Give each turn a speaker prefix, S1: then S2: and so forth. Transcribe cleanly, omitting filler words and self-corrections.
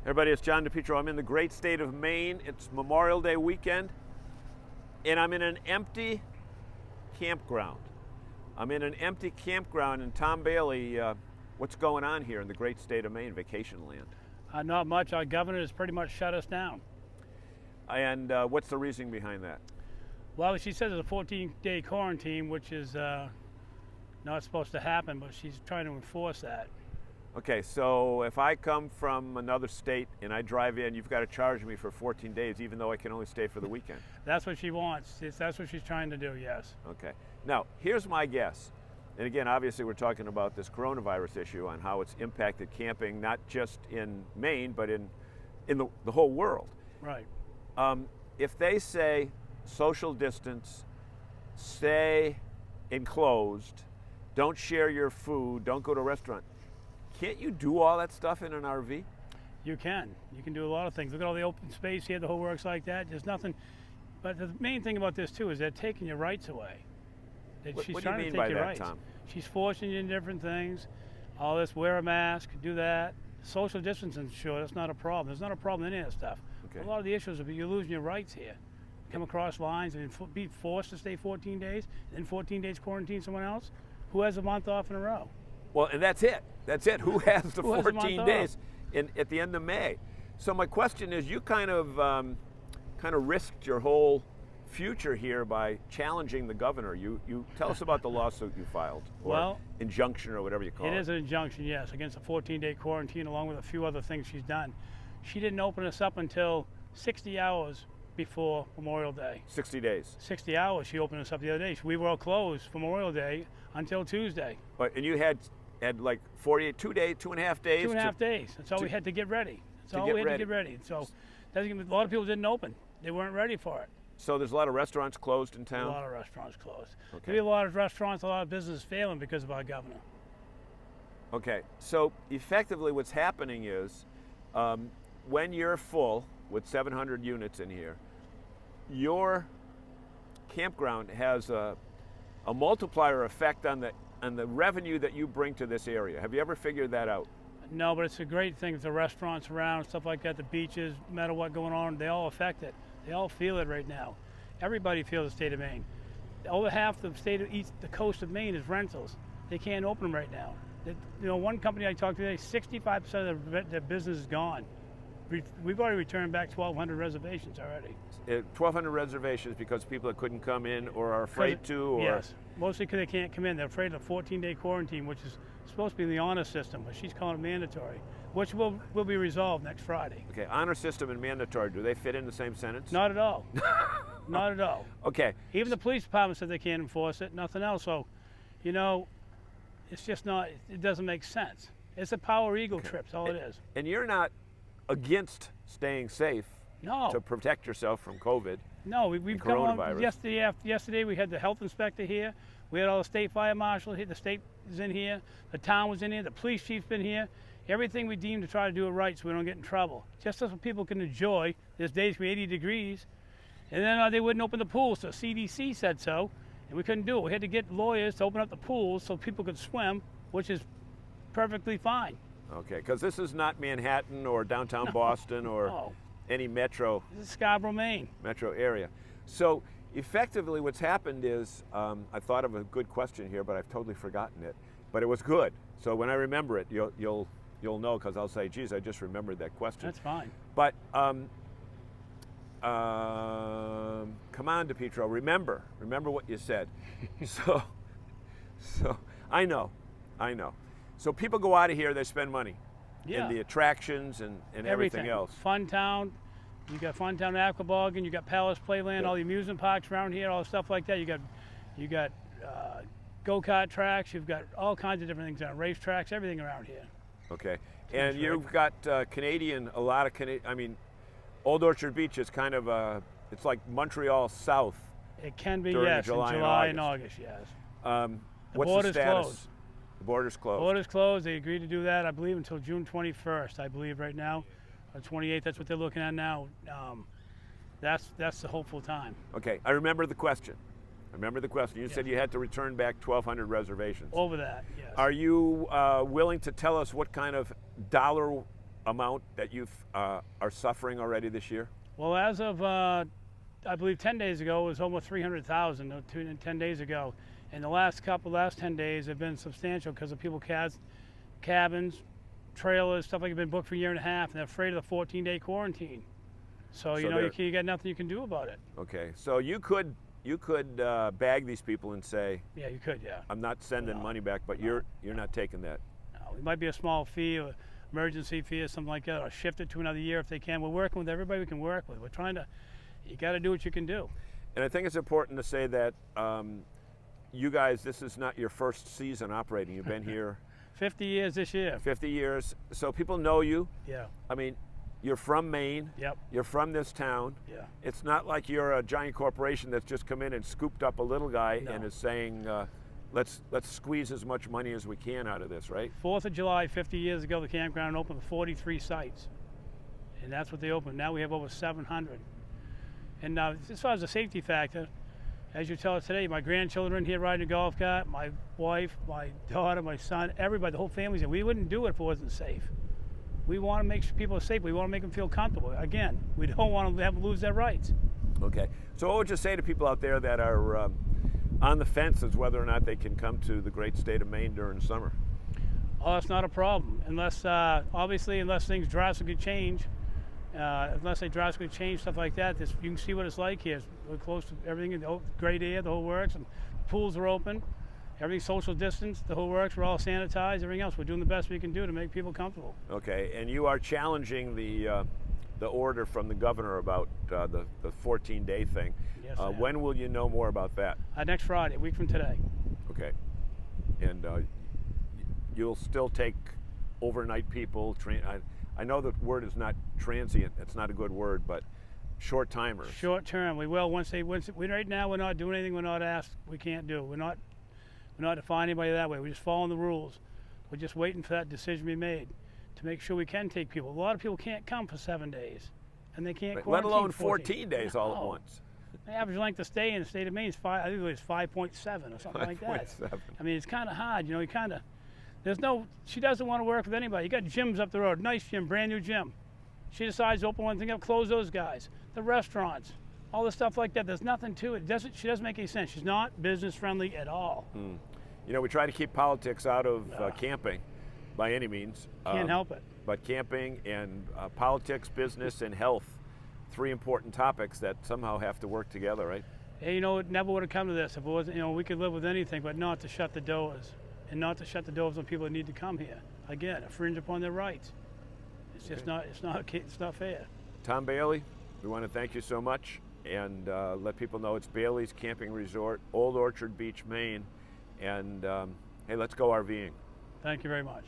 S1: Everybody, it's John DePietro. I'm in the great state of Maine. It's Memorial Day weekend, and I'm in an empty campground. I'm in an empty campground, and Tom Bayley, what's going on here in the great state of Maine, vacation land?
S2: Not much. Our governor has pretty much shut us down.
S1: And what's the reasoning behind that?
S2: Well, she says it's a 14-day quarantine, which is not supposed to happen, but she's trying to enforce that.
S1: Okay, so if I come from another state and I drive in, you've got to charge me for 14 days, even though I can only stay for the weekend.
S2: That's what she wants. That's what she's trying to do, yes.
S1: Okay. Now, here's my guess. And again, obviously we're talking about this coronavirus issue on how it's impacted camping, not just in Maine, but in the whole world.
S2: Right.
S1: If they say social distance, stay enclosed, don't share your food, don't go to a restaurant, can't you do all that stuff in an RV?
S2: You can. You can do a lot of things. Look at all the open space here, the whole works like that. There's nothing. But the main thing about this, too, is they're taking your rights away.
S1: What do you mean by that, Tom?
S2: She's forcing you into different things. All this, wear a mask, do that. Social distancing, sure, that's not a problem. There's not a problem in any of that stuff.
S1: Okay.
S2: A lot of the issues are you're losing your rights here. Come across lines and be forced to stay 14 days, then 14 days quarantine someone else. Who has a month off in a row?
S1: Well, and that's it. That's it. Who has the 14 days at the end of May? So my question is, you kind of risked your whole future here by challenging the governor. You tell us about the lawsuit you filed, or injunction, or whatever you call it.
S2: It is an injunction, yes, against a 14-day quarantine, along with a few other things she's done. She didn't open us up until 60 hours before Memorial Day.
S1: 60 days.
S2: 60 hours. She opened us up the other day. We were all closed for Memorial Day until Tuesday.
S1: And you had like 48, 2.5 days.
S2: 2.5 days. That's all we had to get ready. That's all we had to get ready. So a lot of people didn't open. They weren't ready for it.
S1: So there's a lot of restaurants closed in town?
S2: A lot of restaurants closed.
S1: Okay.
S2: There'll be a lot of restaurants, a lot of business failing because of our governor.
S1: Okay, so effectively what's happening is when you're full with 700 units in here, your campground has a multiplier effect on the revenue that you bring to this area. Have you ever figured that out?
S2: No, but it's a great thing. The restaurants around, stuff like that, the beaches, no matter what going on, they all affect it. They all feel it right now. Everybody feels the state of Maine. Over half the the coast of Maine is rentals. They can't open them right now. One company I talked to today, 65% of their business is gone. We've already returned back 1,200 reservations already.
S1: 1,200 reservations because people that couldn't come in or are afraid to? Or?
S2: Yes, mostly because they can't come in. They're afraid of a 14-day quarantine, which is supposed to be in the honor system, but she's calling it mandatory, which will be resolved next Friday.
S1: Okay, honor system and mandatory, do they fit in the same sentence?
S2: Not at all. Not at all.
S1: Okay.
S2: Even the police department said they can't enforce it, nothing else. So, it's just not, it doesn't make sense. It's a power ego trip, that's all it is.
S1: And you're not against staying safe to protect yourself from COVID?
S2: No, we've come on yesterday we had the health inspector here. We had all the state fire marshal here, the state is in here, the town was in here, the police chief's been here. Everything we deem to try to do it right so we don't get in trouble. Just so people can enjoy. There's days for 80 degrees. And then they wouldn't open the pools, so CDC said so, and we couldn't do it. We had to get lawyers to open up the pools so people could swim, which is perfectly fine.
S1: Okay, because this is not Manhattan or downtown Boston or any metro.
S2: This is Scarborough, Maine.
S1: Metro area. So effectively what's happened is, I thought of a good question here, but I've totally forgotten it. But it was good. So when I remember it, you'll know, because I'll say, geez, I just remembered that question.
S2: That's fine.
S1: But come on, DePietro, remember what you said. so I know. So people go out of here, they spend money in the attractions and everything else.
S2: Fun Town, you got Fun Town Aquaboggin, you got Palace Playland, all the amusement parks around here, all the stuff like that. You got go-kart tracks, you've got all kinds of different things around, race tracks, everything around here.
S1: Okay, and you've got Old Orchard Beach is kind of it's like Montreal South.
S2: It can be,
S1: during
S2: yes,
S1: July
S2: in July and August, yes.
S1: What's the status?
S2: Closed.
S1: The border's closed.
S2: The border's closed. They agreed to do that, I believe, until June 21st, I believe, right now. Or 28th, that's what they're looking at now. That's the hopeful time.
S1: Okay, I remember the question. You said you had to return back 1,200 reservations.
S2: Over that, yes.
S1: Are you willing to tell us what kind of dollar amount that you are suffering already this year?
S2: Well, as of I believe 10 days ago, it was almost 300,000. 10 days ago, and the last 10 days have been substantial because of people cabins, trailers, stuff like that have been booked for a year and a half, and they're afraid of the 14-day quarantine. So you know you got nothing you can do about it.
S1: Okay, so you could bag these people and say,
S2: yeah, you could, yeah,
S1: I'm not sending money back, but you're not taking that.
S2: No, it might be a small fee, or emergency fee, or something like that, or shift it to another year if they can. We're working with everybody we can work with. We're trying to. You got to do what you can do.
S1: And I think it's important to say that you guys, this is not your first season operating. You've been here
S2: 50 years this year.
S1: 50 years. So people know you.
S2: Yeah.
S1: I mean, you're from Maine.
S2: Yep.
S1: You're from this town.
S2: Yeah.
S1: It's not like you're a giant corporation that's just come in and scooped up a little guy
S2: No.
S1: and is saying, let's squeeze as much money as we can out of this, right?
S2: 4th of July, 50 years ago, the campground opened with 43 sites. And that's what they opened. Now we have over 700. And as far as the safety factor, as you tell us today, my grandchildren here riding a golf cart, my wife, my daughter, my son, everybody, the whole family's here. We wouldn't do it if it wasn't safe. We want to make sure people are safe. We want to make them feel comfortable. Again, we don't want to have them lose their rights.
S1: Okay. So what would you say to people out there that are on the fence as whether or not they can come to the great state of Maine during summer?
S2: Oh, that's not a problem, unless obviously unless things drastically change. Unless they drastically change stuff like that, you can see what it's like here. We're close to everything, the great air, the whole works, and the pools are open. Everything's social distance, the whole works. We're all sanitized. Everything else, we're doing the best we can do to make people comfortable.
S1: Okay, and you are challenging the order from the governor about the 14-day thing.
S2: Yes,
S1: when will you know more about that?
S2: Next Friday, a week from today.
S1: Okay, and you'll still take overnight people. I know the word is not transient. It's not a good word, but short timers.
S2: Short term, we will. Right now, we're not doing anything we're not asked. We can't do. We're not defining anybody that way. We're just following the rules. We're just waiting for that decision to be made to make sure we can take people. A lot of people can't come for 7 days, and they can't quarantine.
S1: Let alone 14 days all at once.
S2: The average length of stay in the state of Maine is I think it was 5.7 or something like that.
S1: 5.7.
S2: I mean, it's kind of hard. You know, she doesn't want to work with anybody. You got gyms up the road, nice gym, brand new gym. She decides to open one thing up, close those guys. The restaurants, all the stuff like that. There's nothing to it. She doesn't make any sense. She's not business friendly at all.
S1: You know, we try to keep politics out of camping by any means.
S2: Can't help it.
S1: But camping and politics, business, and health, 3 important topics that somehow have to work together, right?
S2: Hey, you know, it never would have come to this if it wasn't, you know, we could live with anything, but not to shut the doors. And not to shut the doors on people that need to come here. Again, infringe upon their rights. It's just it's not fair.
S1: Tom Bayley, we want to thank you so much and let people know it's Bayley's Camping Resort, Old Orchard Beach, Maine. And hey, let's go RVing.
S2: Thank you very much.